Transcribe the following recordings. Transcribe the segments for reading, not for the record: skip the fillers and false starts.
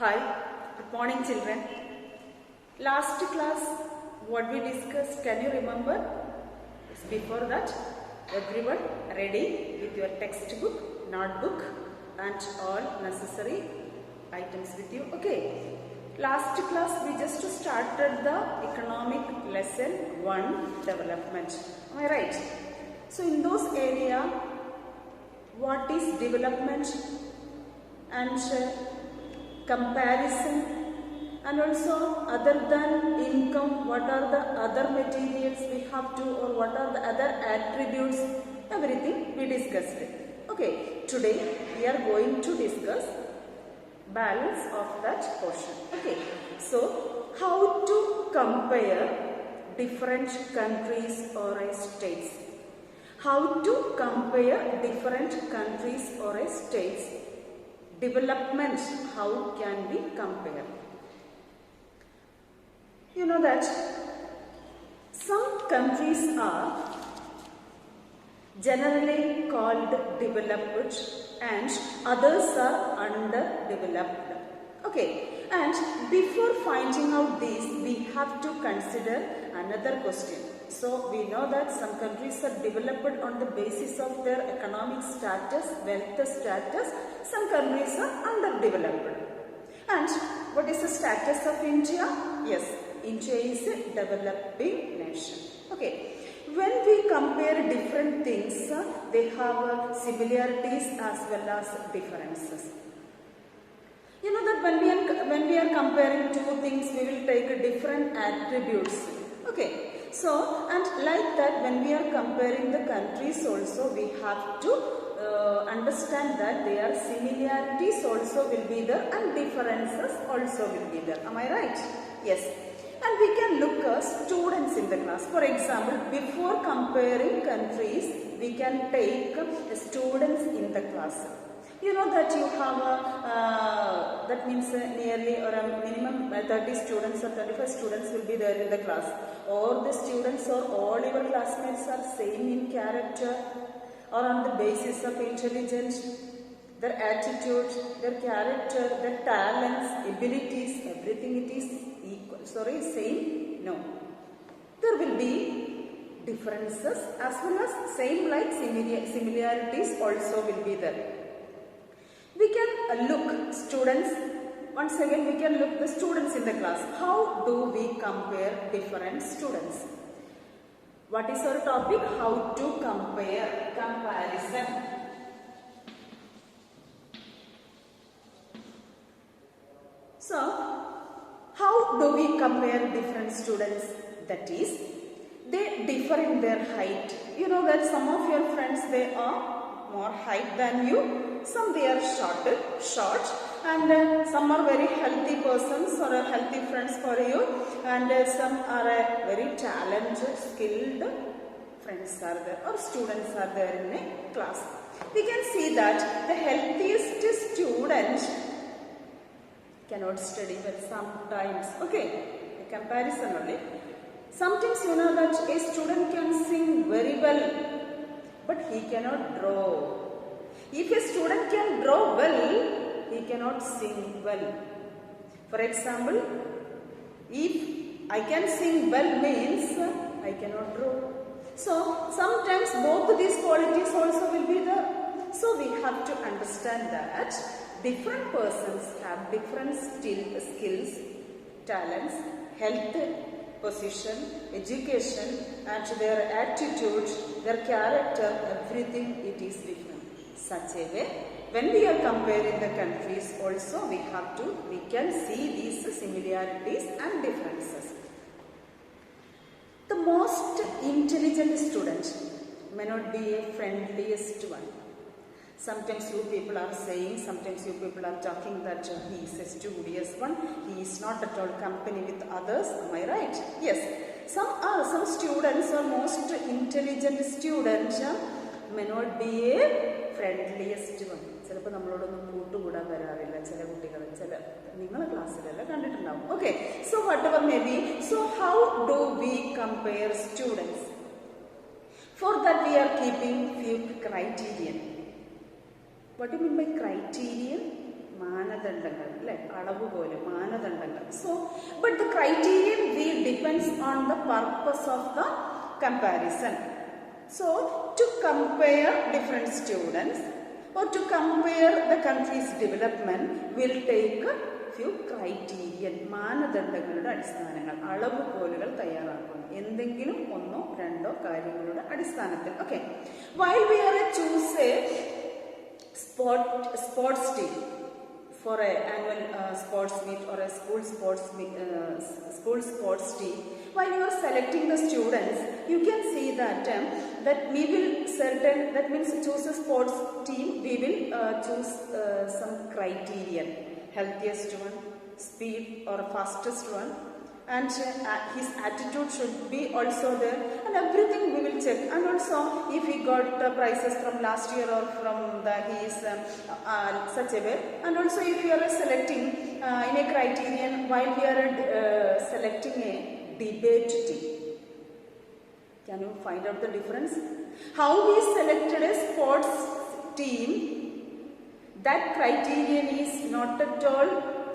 Hi, good morning children. Last class, what we discussed, can you remember? Before that, everyone ready with your textbook, notebook and all necessary items with you. Okay, last class we just started the economic lesson 1 development. Am I right? So in those area, what is development and comparison, and also other than income, what are the other materials we have to, or what are the other attributes, everything we discussed. Okay, today we are going to discuss balance of that portion. Okay, so how to compare different countries or states. How to compare different countries or states. Development, how can we compare? You know that some countries are generally called developed and others are underdeveloped. Okay, and before finding out these, we have to consider another question. So we know that some countries are developed on the basis of their economic status, wealth status. Some countries are underdeveloped. And what is the status of India? Yes, India is a developing nation. Okay. When we compare different things, they have similarities as well as differences. You know that when we are comparing two things, we will take different attributes. Okay. So, and like that, when we are comparing the countries also, we have to understand that their similarities also will be there and differences also will be there. Am I right? Yes. And we can look at students in the class. For example, before comparing countries, we can take students in the class. You know that you have that means nearly or a minimum 30 students or 35 students will be there in the class. All the students or all your classmates are same in character or on the basis of intelligence, their attitude, their character, their talents, abilities, everything it is equal. Sorry, same? No. There will be differences as well as same like similarities also will be there. We can look students, once again we can look the students in the class. How do we compare different students? What is our topic? How to compare, comparison. So, how do we compare different students? That is, they differ in their height. You know that some of your friends, they are more height than you. Some they are short, and some are very healthy persons or healthy friends for you, and some are very talented, skilled friends are there or students are there in a class. We can see that the healthiest student cannot study well sometimes. Okay, a comparison only. Sometimes you know that a student can sing very well, but he cannot draw. If a student can draw well, he cannot sing well. For example, if I can sing well means I cannot draw. So sometimes both these qualities also will be there. So we have to understand that different persons have different skills, talents, health, position, education, and their attitude, their character, everything it is different. Such a way, when we are comparing the countries also we can see these similarities and differences. The most intelligent student may not be a friendliest one. Sometimes you people are saying, sometimes you people are talking that he is a studious one, he is not at all company with others. Am I right? Yes. Some students or most intelligent students may not be a friendliest one. ചിലപ്പോൾ നമ്മളോടൊന്നും കൂട്ടുകൂടാൻ വരാറില്ല ചില കുട്ടികൾ, ചില നിങ്ങളുടെ ക്ലാസ്സിലെല്ലാം കണ്ടിട്ടുണ്ടാവും. Okay, so whatever may be, so how do we compare students? For that we are keeping few criterion. What do you mean by criterion? മാനദണ്ഡങ്ങൾ അല്ലെ, അളവുകോല്, മാനദണ്ഡങ്ങൾ. So but the criterion we depends on the purpose of the comparison. So to compare different students or to compare the country's development will take few criterion, മാനദണ്ഡങ്ങളുടെ അടിസ്ഥാനങ്ങൾ, അളവുകോലുകൾ തയ്യാറാക്കുന്നു എന്തെങ്കിലും ഒന്നോ രണ്ടോ കാര്യങ്ങളുടെ അടിസ്ഥാനത്തിൽ. Okay, while we are choose a sports team for a annual sports meet or a school sports team, while you are selecting the students, you can see that that we will certain, that means choose a sports team, we will choose some criterion, healthiest one, speed or fastest one, and his attitude should be also there, and everything we will check. And also if he got prizes from last year or from he is such a way. And also if you are selecting in a criterion, while we are selecting a debate team, can you find out the difference? How we selected a sports team, that criterion is not at all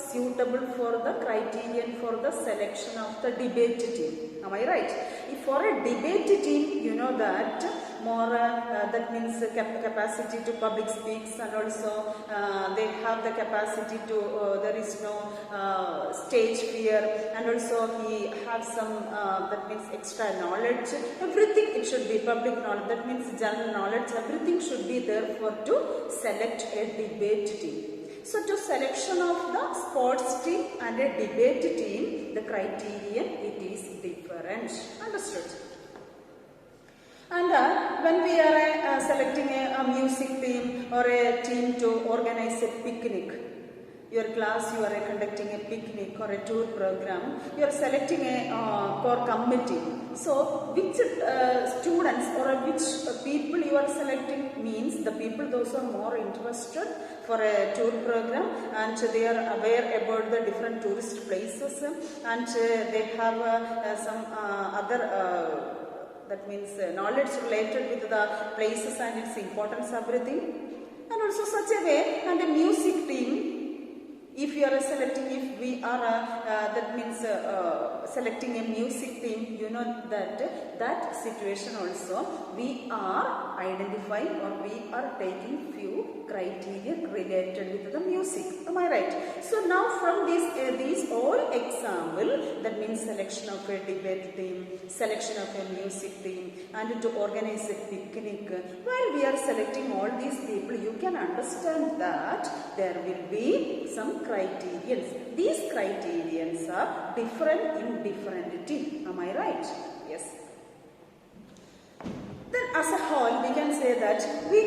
suitable for the criterion for the selection of the debate team. Am I right? If for a debate team, you know that more that means capacity to public speaks, and also they have the capacity to there is no stage fear, and also he have some that means extra knowledge, everything it should be public knowledge, that means general knowledge, everything should be there for to select a debate team. So to selection of the sports team and a debate team, the criterion it is different. Understood? And when we are selecting a music team or a team to organize a picnic, your class, you are conducting a picnic or a tour program, you are selecting a core committee. So which students or which people you are selecting means the people those are more interested for a tour program, and they are aware about the different tourist places, and they have some other that means knowledge related with the places and its importance, everything. And also such a way. And a music team, if you are selecting, if we are that means selecting a music team, you know that that situation also we are identifying or we are taking few criteria related with the music. Am I right? So now from these all example, that means selection of a debate team, selection of a music team, and to organize a picnic, while we are selecting all these people, you can understand that there will be some criterions. These criterions are different in different team. Am I right? Yes. Then as a whole, we can say that we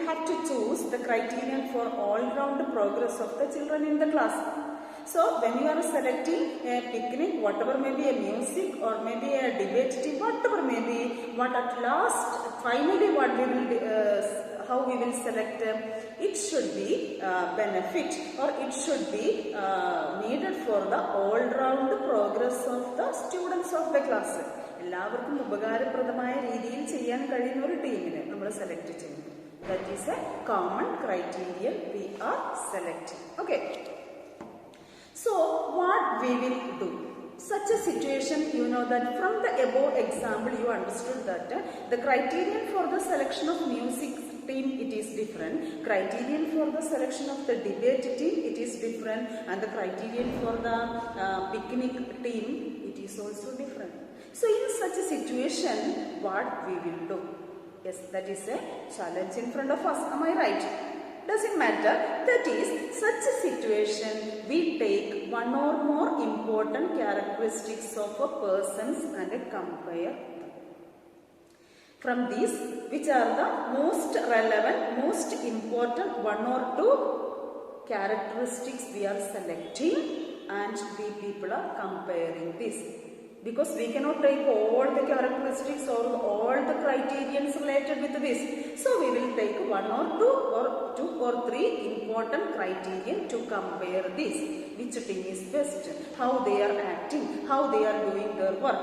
have to choose the criterion for all-round progress of the children in the class. So when you are selecting a picnic, whatever may be a music or maybe a debate team, whatever may be, what at last, finally what we will how we will select, it should be benefit or it should be needed for the all-round progress of the students of the class. എല്ലാവർക്കും ഉപകാരപ്രദമായ രീതിയിൽ ചെയ്യാൻ കഴിയുന്ന ഒരു ടീമിനെ നമ്മൾ select ചെയ്യുന്നു. That is a common criterion we are selecting. Okay. So what we will do? Such a situation, you know that from the above example you understood that the criterion for the selection of music team it is different, criterion for the selection of the debate team it is different, and the criterion for the picnic team it is also different. So in such a situation, what we will do? Yes, that is a challenge in front of us. Am I right? Doesn't matter. That is, such a situation, we take one or more important characteristics of a persons and compare them. From these, which are the most relevant, most important one or two characteristics we are selecting, and we people are comparing this. Because we cannot take all the characteristics or all the criterions related with this. So we will take one or two or three important criterion to compare this. Which team is best, how they are acting, how they are doing their work.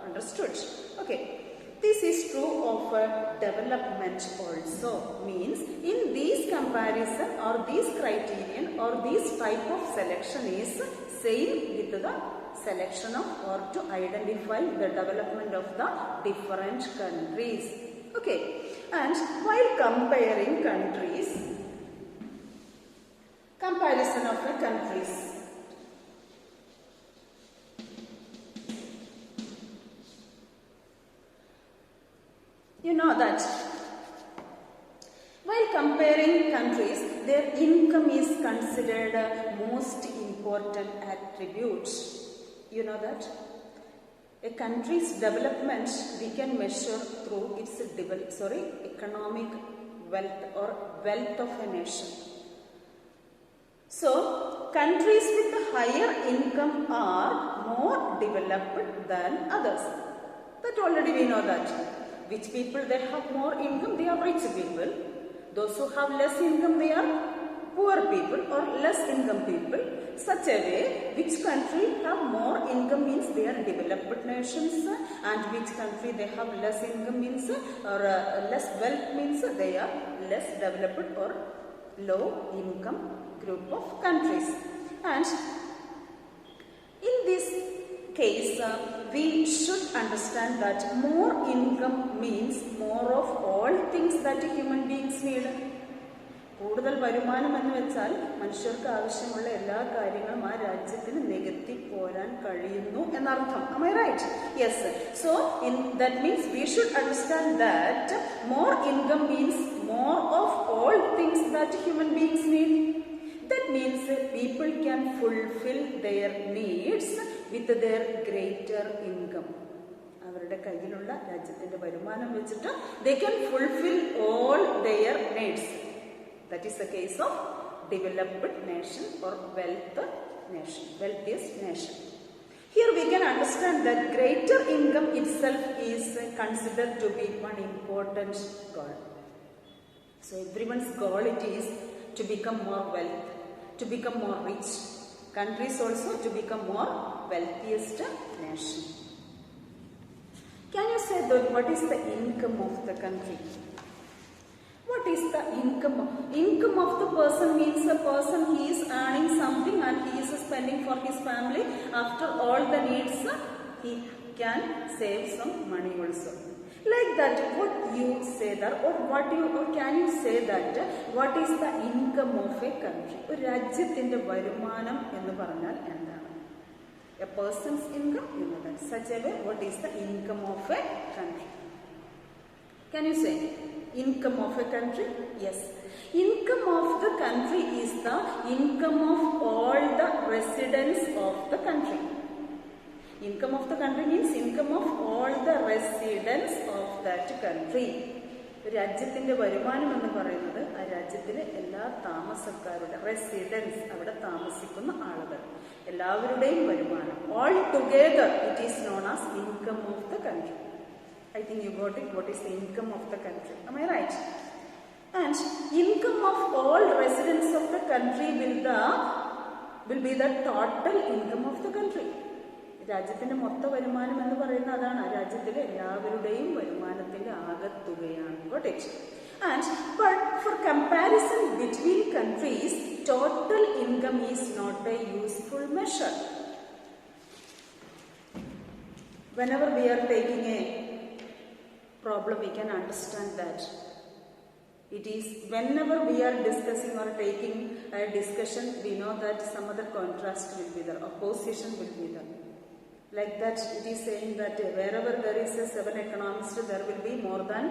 Understood? Okay. This is true of development also. Means in these comparison or these criterion or this type of selection is same with the selection of or to identify the development of the different countries. Okay. And while comparing countries, comparison of the countries. You know that while comparing countries, their income is considered a most important attribute. You know that a country's development we can measure through its economic wealth or wealth of a nation. So, countries with higher income are more developed than others. That already we know that. Which people they have more income, they are rich people. Those who have less income, they are poor people or less income people. Such a way, which country have more income means they are developed nations, and which country they have less income means or less wealth means they are less developed or low income group of countries. And in this case, we should understand that more income means more of all things that human beings need. കൂടുതൽ വരുമാനം എന്ന് വെച്ചാൽ മനുഷ്യർക്ക് ആവശ്യമുള്ള എല്ലാ കാര്യങ്ങളും ആ രാജ്യത്തിന് നികത്തി പോരാൻ കഴിയുന്നു എന്നർത്ഥം. Am I right? Yes. So that means we should understand that more income means more of all things that human beings need. That means people can fulfill their needs with their greater income. അവരുടെ കയ്യിലുള്ള രാജ്യത്തിന്റെ വരുമാനം വെച്ചിട്ട് they can fulfill all their needs. That is the case of developed nation or wealthiest nation. Here we can understand that greater income itself is considered to be one important goal. So everyone's goal it is to become more wealth, to become more rich. Countries also to become more wealthiest nation. Can you say that what is the income of the country? What is the income? Income of the person means a person he is earning something and he is spending for his family. After all the needs, he can save some money also. Like that, what you say that, or can you say that what is the income of a country? ഒരു രാജ്യത്തിന്റെ വരുമാനം എന്ന് പറഞ്ഞാൽ എന്താണ്? A person's income, you know that. Such a way, what is the income of a country? Can you say? Income of a country? Yes. Income of the country is the income of all the residents of the country. Income of the country means income of all the residents of that country. രാജ്യത്തിന്റെ വരുമാനം എന്ന് പറയുന്നത് ആ രാജ്യത്തിലെ എല്ലാ താമസക്കാരുടെ residence, അവിടെ താമസിക്കുന്ന ആളുകൾ എല്ലാവരുടെയും വരുമാനം. All together it is known as income of the country. I think you got it. What is the income of the country? Am I right? And income of all residents of the country will be the total income of the country. രാജ്യത്തിന്റെ മൊത്ത വരുമാനം എന്ന് പറയുന്നത് അതാണ്. ആ രാജ്യത്തിലെ എല്ലാവരുടെയും വരുമാനത്തിന്റെ ആകെത്തുകയാണ്. Got it? But for comparison between countries, total income is not a useful measure. Whenever we are taking a problem, we can understand that it is whenever we are discussing or taking a discussion, we know that some other contrast will be there, opposition will be there. Like that, it is saying that wherever there is a 7 economists, there will be more than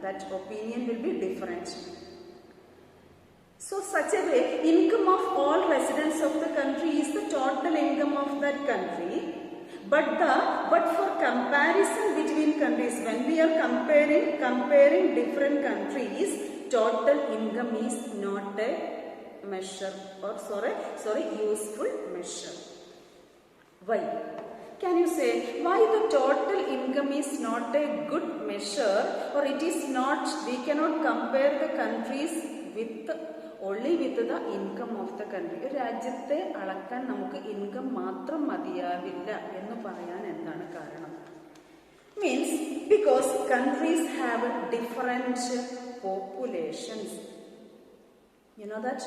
that opinion will be different. So such a way, income of all residents of the country is the total income of that country. But for comparison between countries, when we are comparing different countries, total income is not a measure or useful measure. Why? Can you say why the total income is not a good measure, or it is not? We cannot compare the countries only with the income of the country. രാജ്യത്തെ അളക്കാൻ നമുക്ക് income മാത്രം മതിയാവില്ല എന്ന് പറയാൻ എന്താണ് കാരണം? Means because countries have different populations. You know that?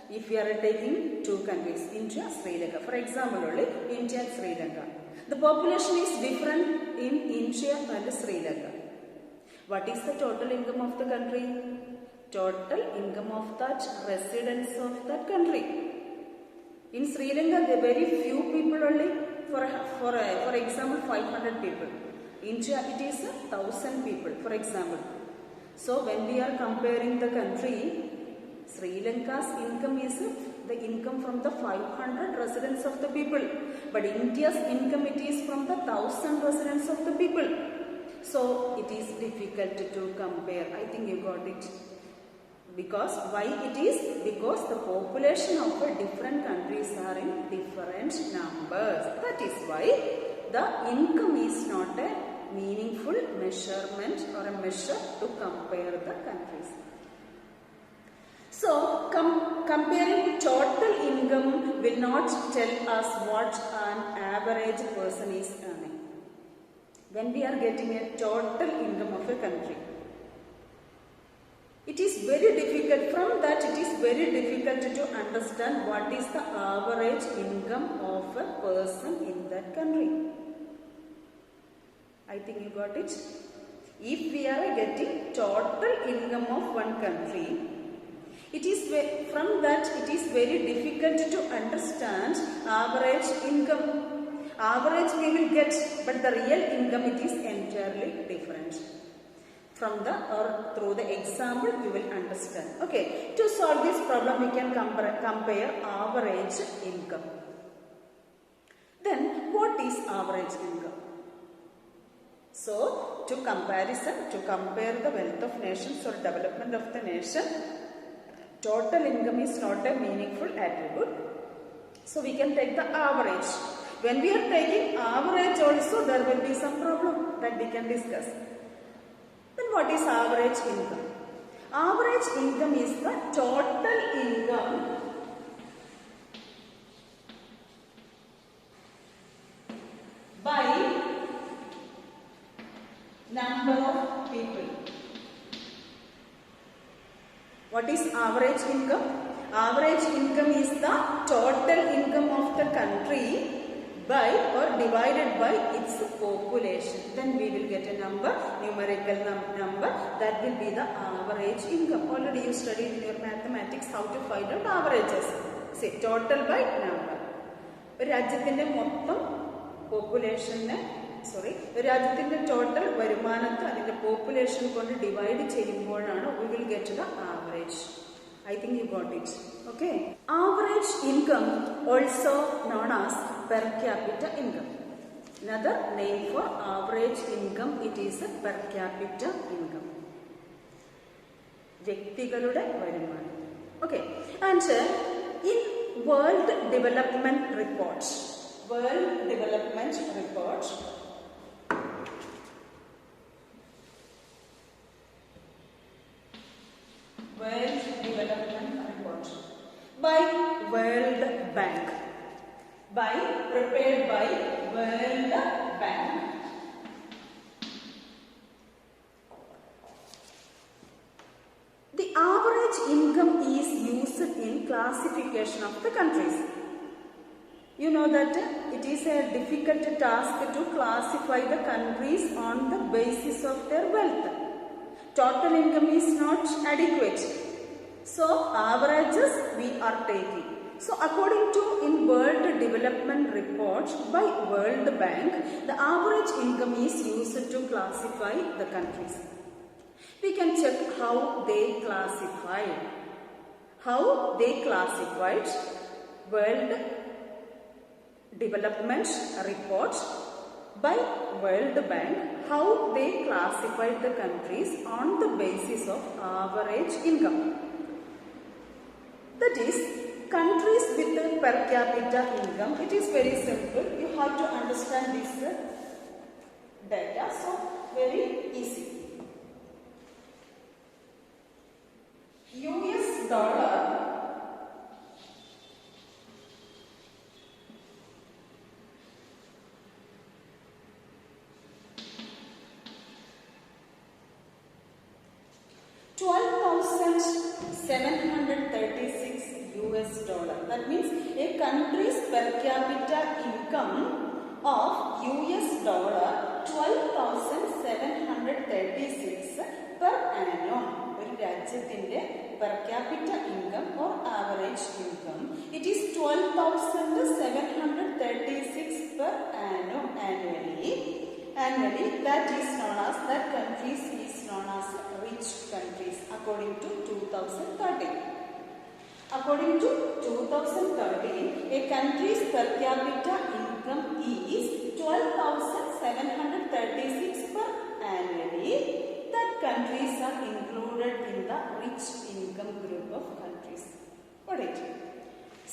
If we are taking two countries, India, Sri Lanka, for example, only India and Sri Lanka, the population is different in India and Sri Lanka. What is the total income of the country? Total income of that residents of that country. In Sri Lanka, there are very few people only. For example, 500 people. India, it is 1,000 people, for example. So when we are comparing the country, Sri Lanka's income is the income from the 500 residents of the people. But India's income, it is from the 1,000 residents of the people. So it is difficult to compare. I think you got it. Because why it is? Because the population of different countries are in different numbers. That is why the income is not a meaningful measurement or a measure to compare the countries. So comparing total income will not tell us what an average person is earning. When we are getting a total income of a country, it is very difficult, from that it is very difficult to understand what is the average income of a person in that country. I think you got it. If we are getting total income of one country, it is from that it is very difficult to understand average income. Average we will get, but the real income it is entirely different. From the or through the example you will understand. Okay, to solve this problem we can compare average income. Then what is average income? So to compare the wealth of nations or development of the nation, total income is not a meaningful attribute. So we can take the average. When we are taking average also, there will be some problem that we can discuss. Then what is average income? Average income is the total income by number of people. What is average income? Average income is the total income of the country by or divided by its population. Then we will get a number, numerical number, that will be the average income. Already you studied in your mathematics how to find out averages. Say total by number. രാജ്യത്തിന്റെ മൊത്തം പോപ്പുലേഷനെ രാജ്യത്തിന്റെ total വരുമാനത്തെ അതിന്റെ population കൊണ്ട് divide ചെയ്യുമ്പോഴാണ് we will get the average. I think you got it. Okay. Average income, also known as per capita income. Another name for average income, it is a per capita income. വ്യക്തികളുടെ വരുമാനം. Okay. And in World Development Report, World Development Report, World Development Report by World Bank, prepared by World Bank. The average income is used in classification of the countries. You know that it is a difficult task to classify the countries on the basis of their wealth. Total income is not adequate. So averages we are taking. So according to in World Development Report by World Bank, the average income is used to classify the countries. We can check how they classified. World Development Report by World Bank, how they classified the countries on the basis of average income. That is, countries with a per capita income, it is very simple. You have to understand this data. So, very easy. US dollar 736 US dollar. That means a country's per capita income of US dollar 12,736 per annum. ഒരു രാജ്യത്തിന്റെ per capita income or average income, it is 12,736 per annum annually. That is known as, that countries is known as rich countries according to 2013. According to 2013, a country's per capita income is 12,736 per annually. That countries are included in the rich income group of countries. Got it?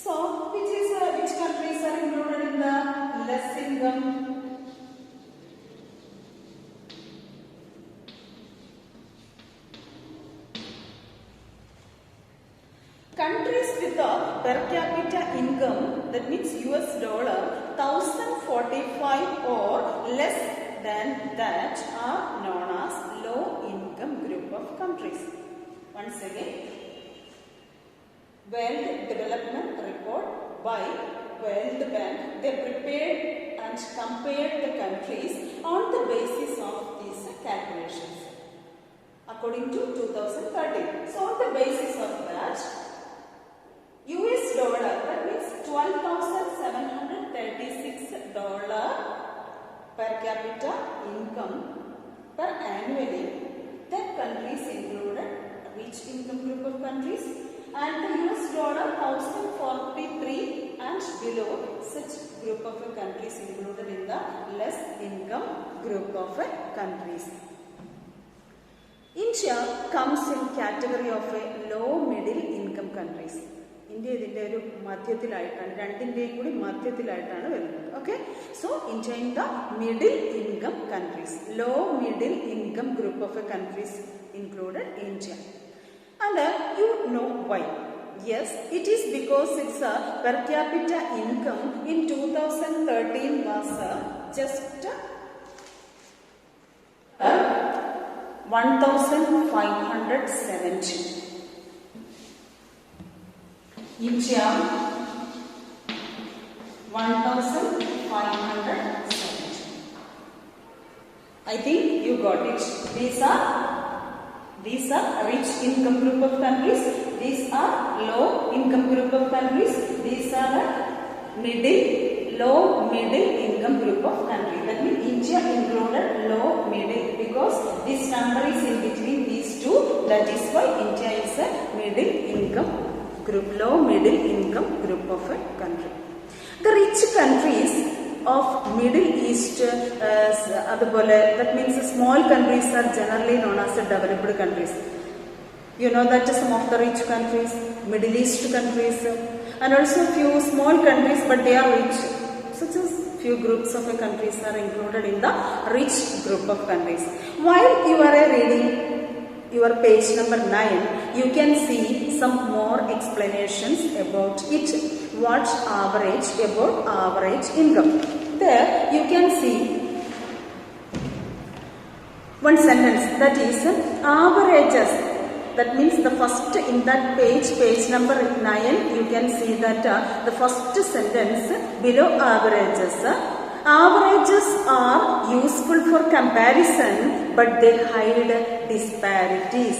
So, which countries are included in the less income? Countries with a per capita income, that means US dollar 1,045 or less than that, are known as low income group of countries. Once again, World Development Report by World Bank, they prepared and compared the countries on the basis of these calculations according to 2013. So on the basis of that, US dollar, that means $12,736 per capita income per annually. That countries included rich income group of countries, and the US dollar 1,043 and below, such group of countries included in the less income group of countries. India comes in category of a low middle income countries. India ഇതിൻ്റെ ഒരു മധ്യത്തിലായിട്ടാണ്, രണ്ടിൻ്റെയും കൂടി മധ്യത്തിലായിട്ടാണ് വരുന്നത്. Okay, so India in the middle income countries, low middle income group of countries included India. And you know why? Yes, it is because its per capita income in 2013 was just 1,570. India 1,570. I think you got it. These are rich income group of countries. These are low income group of countries. These are low middle income group of countries. That means India included low middle because this number is in between these two. That is why India is a middle income group, low middle income group of a country. The rich countries of Middle East, that means small countries are generally known as developed countries. You know that some of the rich countries, Middle East countries, and also few small countries, but they are rich. Such as few groups of countries are included in the rich group of countries. While you are reading your page number 9, you can see some more explanations about it. What average, about average income. There you can see one sentence, that is averages. That means the first in that page number 9, you can see that the first sentence below averages. Averages are useful for comparison, but they hide disparities.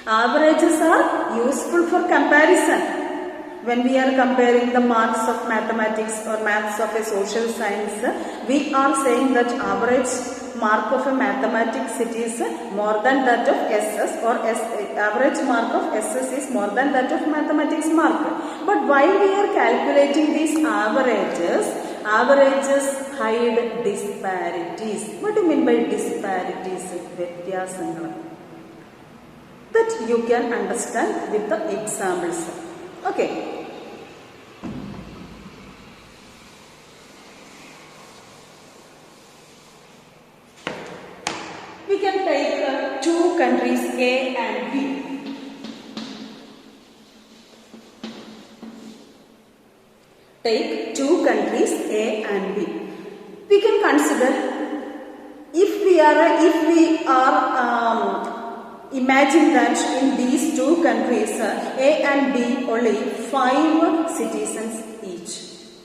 Averages are useful for comparison. When we are comparing the marks of mathematics or maths of a social science, we are saying that average mark of a mathematics, it is more than that of SS, or average mark of SS is more than that of mathematics mark. But while we are calculating these averages hide disparities. What do you mean by disparities? വ്യത്യാസങ്ങൾ. That you can understand with the examples. Okay. We can take two countries A and B. Take two countries A and B. We can consider if we are imagine that in these two countries, A and B, only 5 citizens each.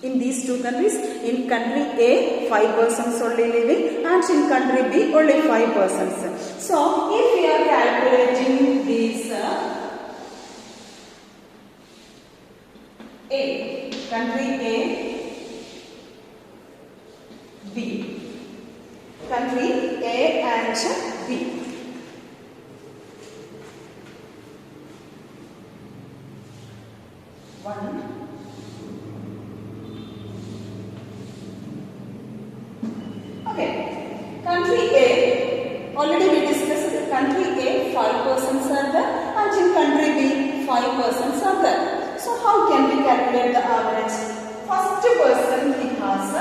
In these two countries, in country A, 5 persons only living, and in country B, only 5 persons. So, if we are calculating these A, country A, B, country A and B. Okay, country A, already we discussed that country A 5 persons are there and in country B 5 persons are there. So how can we calculate the average? First person he has a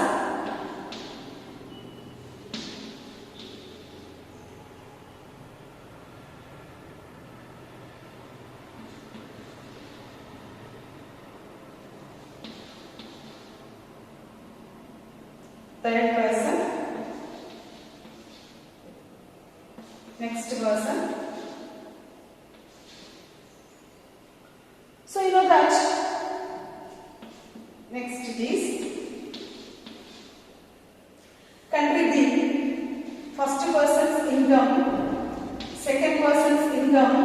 third person, next person. So you know that next it is country B, first person's income, second person's income,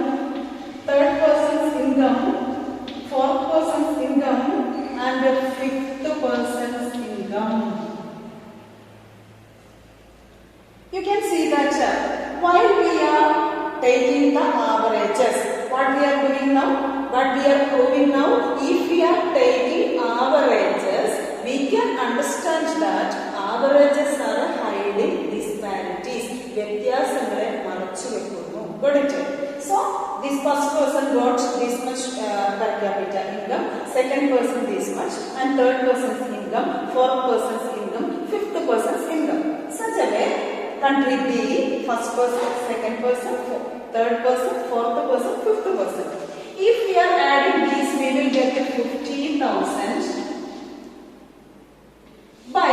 third person's income, fourth person's income and fifth person's income. You can see that while we are taking the averages, what we are doing now, what we are proving now, if we are taking averages, we can understand that averages are hiding disparities. വ്യത്യാസങ്ങളെ മറച്ചു വെക്കുന്നു. Got it? So, this first person got this much per capita income, second person this much, and third person's income, fourth person's income, fifth person's income. Such a way, country B, first person, second person, third person, fourth person, fifth person. If we are adding these, we will get 15,000 by,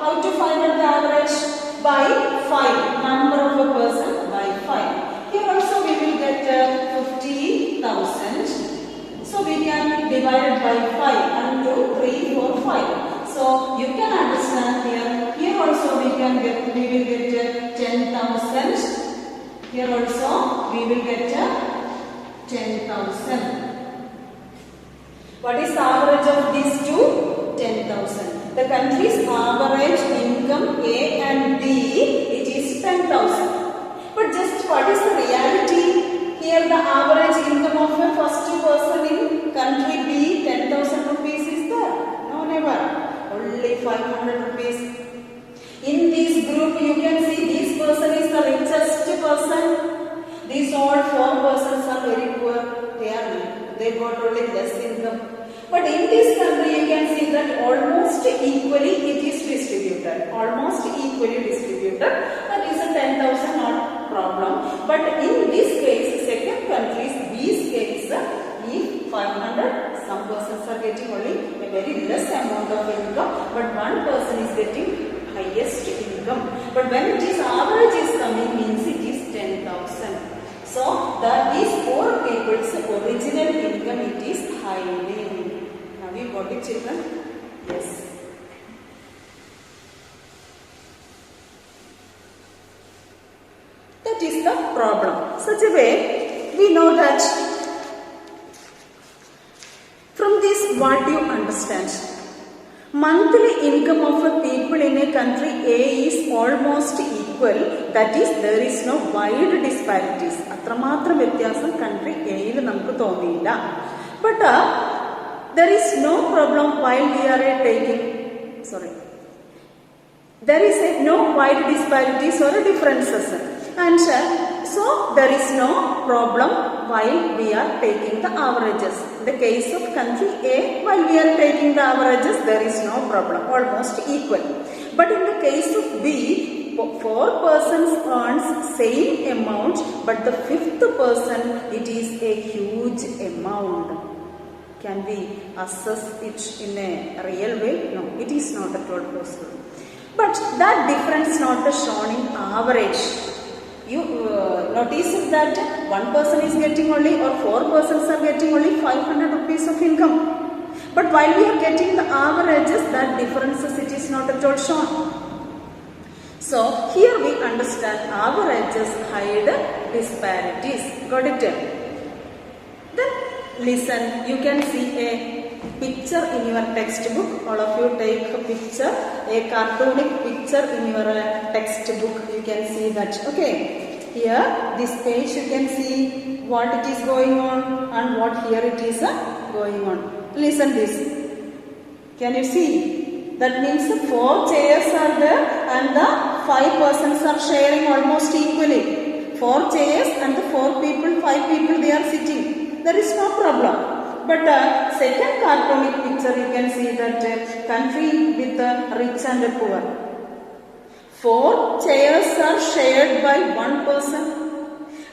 how to find out the average? By 5, number of a person by 5. Here also we will get 50,000. So we can divide it by 5, 1, 2, 3, 4, 5. So you can understand here. Here also we will get 10,000. Here also we will get 10,000. What is the average of these two? 10,000. The country's average income A and B, it is 10,000. But just what is the reality? Here the average income of a first person in country B, 10,000 rupees is there. No, never. Only 500 rupees. In this group, you can see this person is the richest person. These all 4 persons are very poor. They got only less income. But in this country, you can see that almost equally it is distributed. Almost equally distributed. That is a 10,000 not problem. But in this case, second countries, these cases, if 500, some persons are getting only a very less amount of income, but one person is getting highest income. But when it is average is coming, means it is 10,000. So these 4 people's original income, it is hiding. Now you got it, children? Yes. That is the problem. Such a way, we know that from this, what do you understand? Monthly income of a people in a country A is almost equal. That is, there is no wide disparities. അത്രമാത്രം വ്യത്യാസം country A യിൽ നമുക്ക് തോന്നിയില്ല. But there is no problem while we are taking, there is no wide disparities or differences. And so there is no problem while we are taking the averages. In the case of country A, while we are taking the averages, there is no problem, almost equal. But in the case of B, 4 persons earns same amount, but the 5th person, it is a huge amount. Can we assess it in a real way? No, it is not at all possible. But that difference not shown in average. You noticed that one person is getting only or four persons are getting only 500 rupees of income. But while we are getting the averages, that differences it is not at all shown. So here we understand averages hide disparities. Got it? Then listen, you can see a picture in your textbook. All of you take a picture, a cartoonic picture in your textbook. You can see that. Okay. Here this page you can see what it is going on and what here it is going on. Listen this. Can you see? That means 4 chairs are there and the 5 persons are sharing almost equally. 4 chairs and the 4 people, 5 people they are sitting. There is no problem. But second cartoonic picture you can see that country with the rich and the poor. 4 chairs are shared by 1 person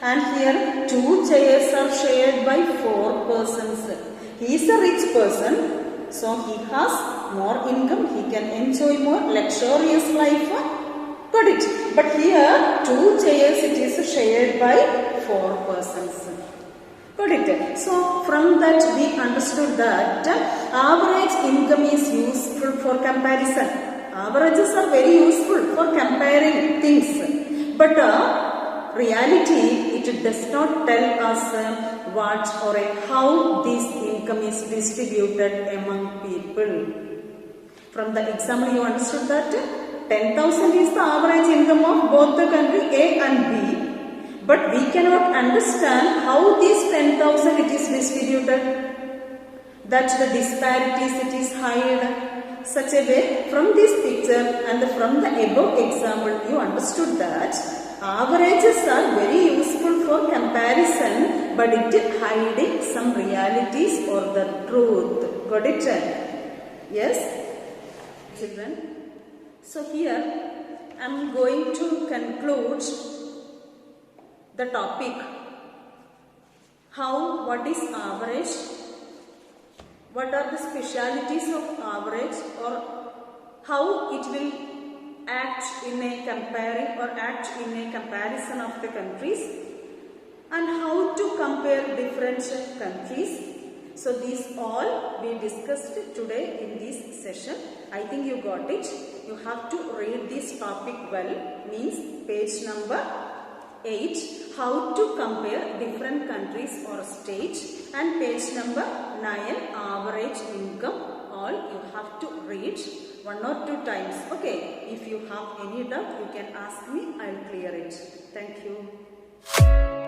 and here 2 chairs are shared by 4 persons. He is a rich person, so he has more income, he can enjoy more luxurious life. Got it? But here 2 chairs it is shared by 4 persons. Got it? So from that we understood that average income is useful for comparison. Averages are very useful for comparing things. But reality, it does not tell us what or how this income is distributed among people. From the example you understood that 10,000 is the average income of both the country A and B. But we cannot understand how this 10,000 it is distributed. That the disparities it is hide such a way. From this picture and from the above example you understood that averages are very useful for comparison, but it hiding some realities or the truth. Got it? Yes, children. So here I am going to conclude the topic. What is average? What are the specialities of average, or how it will act in a comparing or act in a comparison of the countries, and how to compare different countries. So these all we discussed today in this session. I think you got it. You have to read this topic well, means page number 8, how to compare different countries or states, and page number 9, average income. All you have to read 1 or 2 times. Okay, if you have any doubt you can ask me, I will clear it. Thank you.